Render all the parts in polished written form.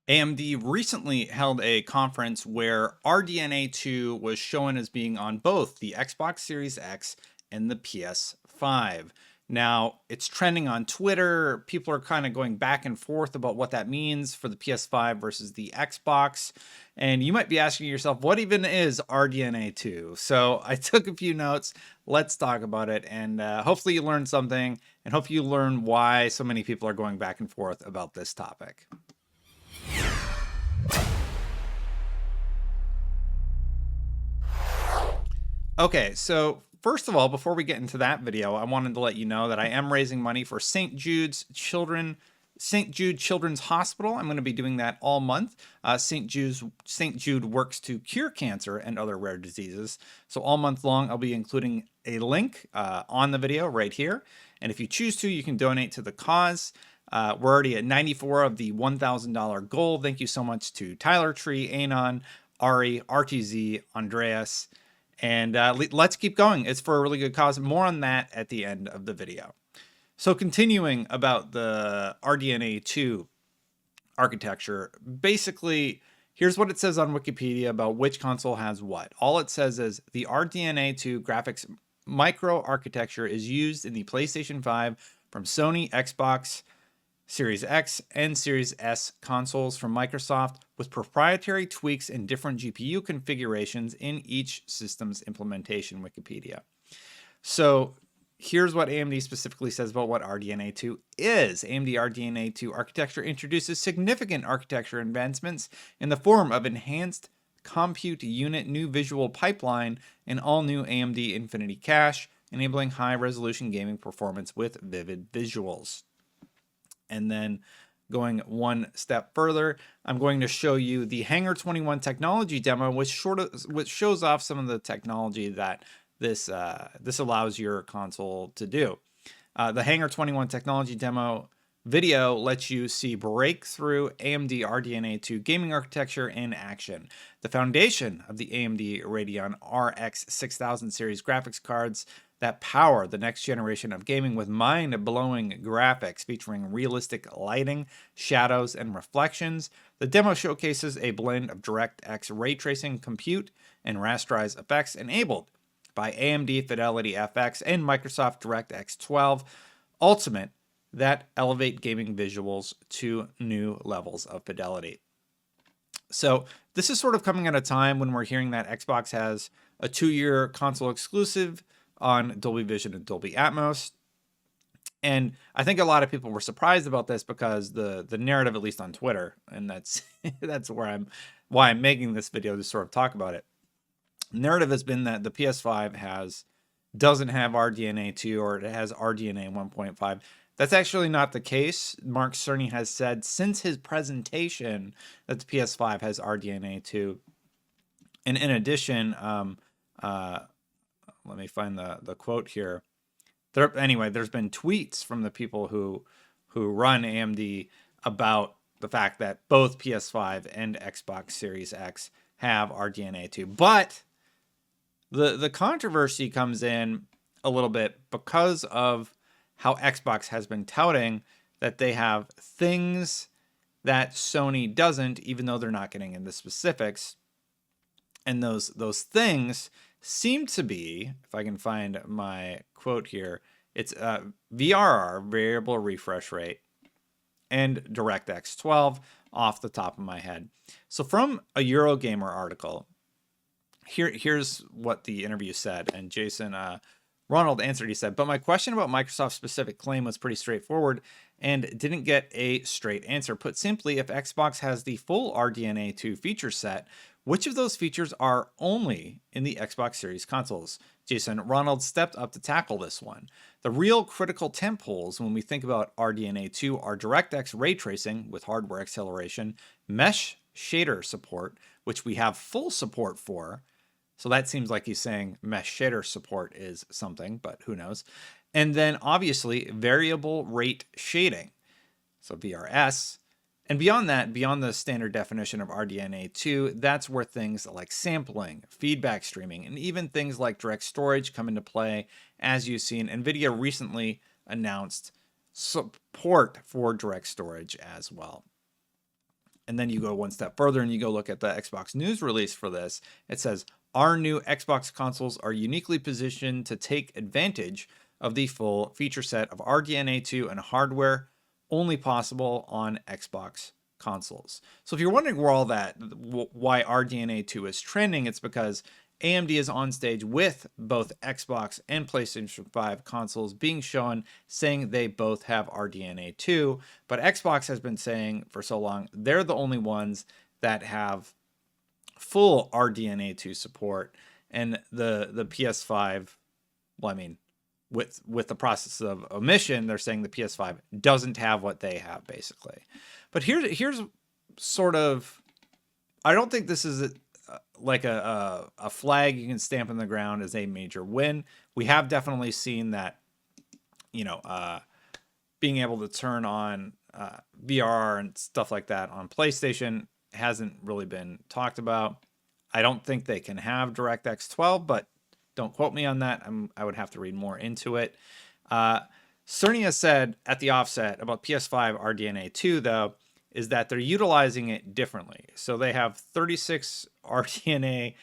AMD recently held a conference where RDNA 2 was shown as being on both the Xbox Series X and the PS5. Now, it's trending on Twitter. People are kind of going back and forth about what that means for the PS5 versus the Xbox. And you might be asking yourself, what even is RDNA 2? So I took a few notes. Let's talk about it. And hopefully you learned something. And hope you learn why so many people are going back and forth about this topic. Okay, so first of all, before we get into that video, I wanted to let you know that I am raising money for St. Jude Children's Hospital. I'm going to be doing that all month. St. Jude works to cure cancer and other rare diseases. So all month long, I'll be including a link on the video right here. And if you choose to, you can donate to the cause. We're already at 94 of the $1,000 goal. Thank you so much to Tyler Tree, Anon, Ari, RTZ, Andreas. And let's keep going. It's for a really good cause. More on that at the end of the video. So continuing about the RDNA 2 architecture, basically, here's what it says on Wikipedia about which console has what. All it says is the RDNA 2 graphics micro architecture is used in the PlayStation 5 from Sony, Xbox, Series X, and Series S consoles from Microsoft, with proprietary tweaks and different GPU configurations in each system's implementation. Wikipedia. So here's what AMD specifically says about what RDNA 2 is. AMD RDNA 2 architecture introduces significant architecture advancements in the form of enhanced compute unit, new visual pipeline, and all new AMD Infinity Cache, enabling high-resolution gaming performance with vivid visuals. And then going one step further, I'm going to show you the Hangar 21 technology demo, which shows off some of the technology that this allows your console to do. The Hangar 21 technology demo video lets you see breakthrough AMD RDNA 2 gaming architecture in action. The foundation of the AMD Radeon RX 6000 series graphics cards that power the next generation of gaming with mind-blowing graphics featuring realistic lighting, shadows, and reflections. The demo showcases a blend of DirectX ray tracing compute and rasterized effects enabled by AMD Fidelity FX and Microsoft DirectX 12 Ultimate that elevate gaming visuals to new levels of fidelity. So this is sort of coming at a time when we're hearing that Xbox has a 2-year console exclusive on Dolby Vision and Dolby Atmos. And I think a lot of people were surprised about this because the narrative, at least on Twitter, and that's why I'm making this video to sort of talk about it. Narrative has been that the PS5 doesn't have RDNA 2 or it has RDNA 1.5. That's actually not the case. Mark Cerny has said since his presentation that the PS5 has RDNA 2. And in addition, let me find the quote here. Anyway, there's been tweets from the people who run AMD about the fact that both PS5 and Xbox Series X have RDNA 2. But the controversy comes in a little bit because of how Xbox has been touting that they have things that Sony doesn't, even though they're not getting into specifics. And those things seem to be, if I can find my quote here, it's VRR, variable refresh rate, and DirectX 12 off the top of my head. So from a Eurogamer article, here's what the interview said, and Jason Ronald answered. He said, but my question about Microsoft's specific claim was pretty straightforward and didn't get a straight answer. Put simply, if Xbox has the full RDNA 2 feature set, which of those features are only in the Xbox Series consoles? Jason Ronald stepped up to tackle this one. The real critical tentpoles when we think about RDNA 2 are DirectX ray tracing with hardware acceleration, mesh shader support, which we have full support for. So that seems like he's saying mesh shader support is something, but who knows? And then obviously variable rate shading, so VRS. And beyond that, beyond the standard definition of RDNA 2, that's where things like sampling, feedback streaming, and even things like direct storage come into play. As you've seen, NVIDIA recently announced support for direct storage as well. And then you go one step further and you go look at the Xbox news release for this. It says, our new Xbox consoles are uniquely positioned to take advantage of the full feature set of RDNA 2 and hardware only possible on Xbox consoles. So if you're wondering where all that, why RDNA 2 is trending, it's because AMD is on stage with both Xbox and PlayStation 5 consoles being shown, saying they both have RDNA 2, but Xbox has been saying for so long they're the only ones that have full RDNA 2 support, and the PS5, well, I mean, with the process of omission, they're saying the PS5 doesn't have what they have, basically. But here's sort of, I don't think this is like a flag you can stamp in the ground as a major win. We have definitely seen that, being able to turn on VR and stuff like that on PlayStation hasn't really been talked about. I don't think they can have DirectX 12, but don't quote me on that. I would have to read more into it. Cerny has said at the offset about PS5 RDNA 2, though, is that they're utilizing it differently. So they have 36 RDNA.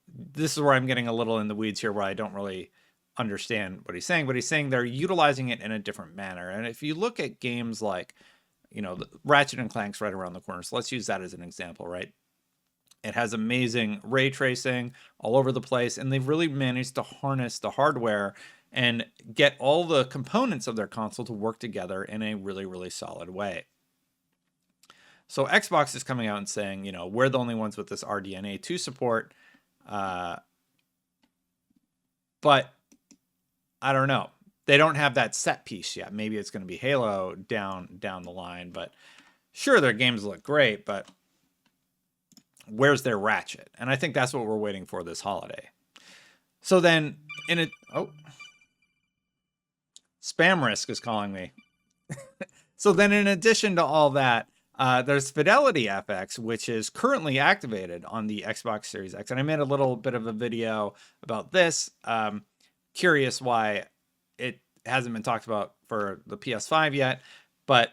This is where I'm getting a little in the weeds here, where I don't really understand what he's saying, but he's saying they're utilizing it in a different manner. And if you look at games like, the Ratchet and Clank's right around the corner, so let's use that as an example, right? It has amazing ray tracing all over the place, and they've really managed to harness the hardware and get all the components of their console to work together in a really, really solid way. So Xbox is coming out and saying, we're the only ones with this RDNA 2 support. But I don't know. They don't have that set piece yet. Maybe it's going to be Halo down the line, but sure, their games look great, but where's their Ratchet? And I think that's what we're waiting for this holiday. So then Spam Risk is calling me. So then in addition to all that, there's Fidelity FX, which is currently activated on the Xbox Series X. And I made a little bit of a video about this. Curious why it hasn't been talked about for the PS5 yet, but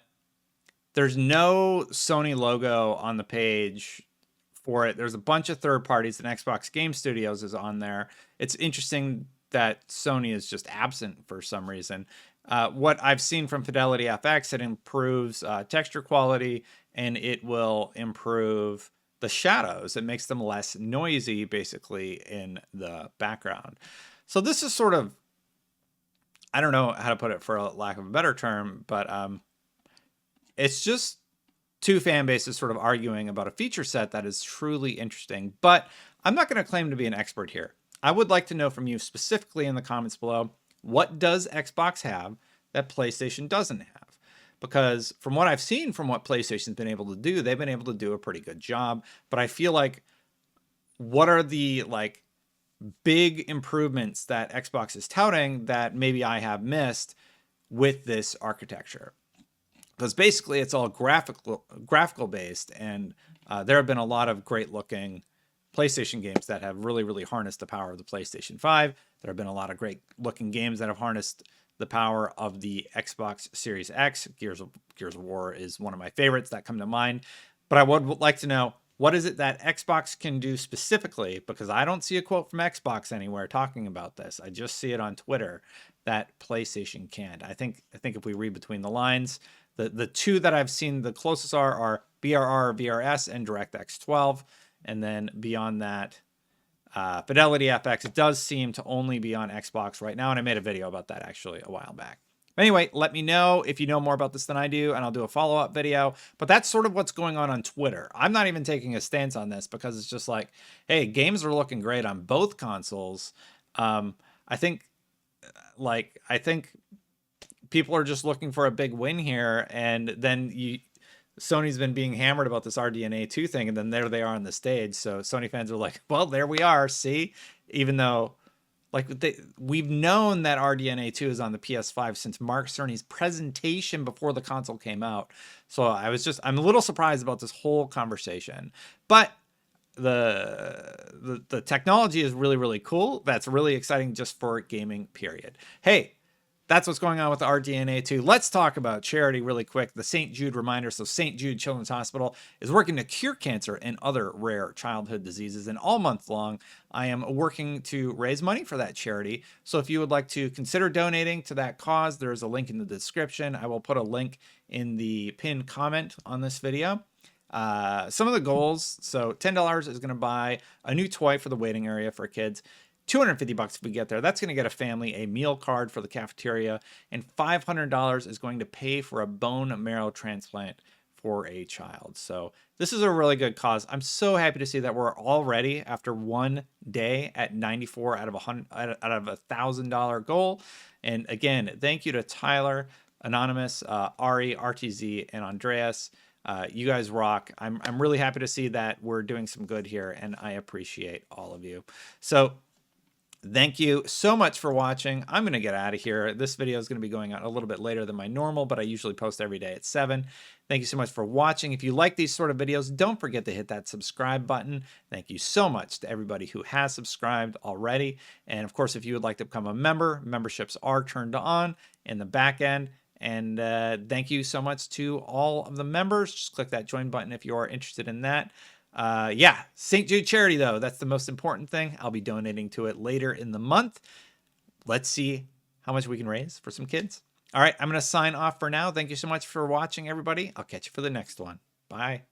there's no Sony logo on the page for it. There's a bunch of third parties, and Xbox Game Studios is on there. It's interesting that Sony is just absent for some reason. What I've seen from Fidelity FX, it improves texture quality, and it will improve the shadows. It makes them less noisy, basically, in the background. So this is sort of, I don't know how to put it for a lack of a better term, but it's just two fan bases sort of arguing about a feature set that is truly interesting. But I'm not going to claim to be an expert here. I would like to know from you specifically in the comments below, what does Xbox have that PlayStation doesn't have? Because from what I've seen from what PlayStation's been able to do, they've been able to do a pretty good job. But I feel like, what are the big improvements that Xbox is touting that maybe I have missed with this architecture? Because basically it's all graphical based, and there have been a lot of great looking PlayStation games that have really, really harnessed the power of the PlayStation 5. There have been a lot of great looking games that have harnessed the power of the Xbox Series X. Gears of War is one of my favorites that come to mind. But I would like to know, what is it that Xbox can do specifically? Because I don't see a quote from Xbox anywhere talking about this. I just see it on Twitter that PlayStation can't. I think if we read between the lines, the two that I've seen the closest are BRR, VRS, and DirectX 12. And then beyond that, Fidelity FX does seem to only be on Xbox right now. And I made a video about that actually a while back. Anyway, let me know if you know more about this than I do, and I'll do a follow-up video. But that's sort of what's going on Twitter. I'm not even taking a stance on this because it's just like, hey, games are looking great on both consoles. I think people are just looking for a big win here, and then Sony's been being hammered about this RDNA 2 thing, and then there they are on the stage. So Sony fans are like, well, there we are. See, even though we've known that RDNA 2 is on the PS5 since Mark Cerny's presentation before the console came out. So I'm a little surprised about this whole conversation, but the technology is really, really cool. That's really exciting just for gaming, period. Hey, that's what's going on with the RDNA 2. Let's talk about charity really quick. The St. Jude reminder. So St. Jude Children's Hospital is working to cure cancer and other rare childhood diseases. And all month long, I am working to raise money for that charity. So if you would like to consider donating to that cause, there's a link in the description. I will put a link in the pinned comment on this video. Some of the goals. So $10 is going to buy a new toy for the waiting area for kids. $250 if we get there. That's going to get a family a meal card for the cafeteria, and $500 is going to pay for a bone marrow transplant for a child. So this is a really good cause. I'm so happy to see that we're already, after one day, at 94 out of $1,000 goal. And again, thank you to Tyler, Anonymous, Ari, RTZ, and Andreas. You guys rock. I'm really happy to see that we're doing some good here, and I appreciate all of you. So thank you so much for watching. I'm going to get out of here. This video is going to be going out a little bit later than my normal, but I usually post every day at 7. Thank you so much for watching. If you like these sort of videos, don't forget to hit that subscribe button. Thank you so much to everybody who has subscribed already. And of course, if you would like to become a member, memberships are turned on in the back end. And thank you so much to all of the members. Just click that join button if you are interested in that. Yeah, St. Jude charity, though, that's the most important thing. I'll be donating to it later in the month. Let's see how much we can raise for some kids. All right, I'm going to sign off for now. Thank you so much for watching, everybody. I'll catch you for the next one. Bye.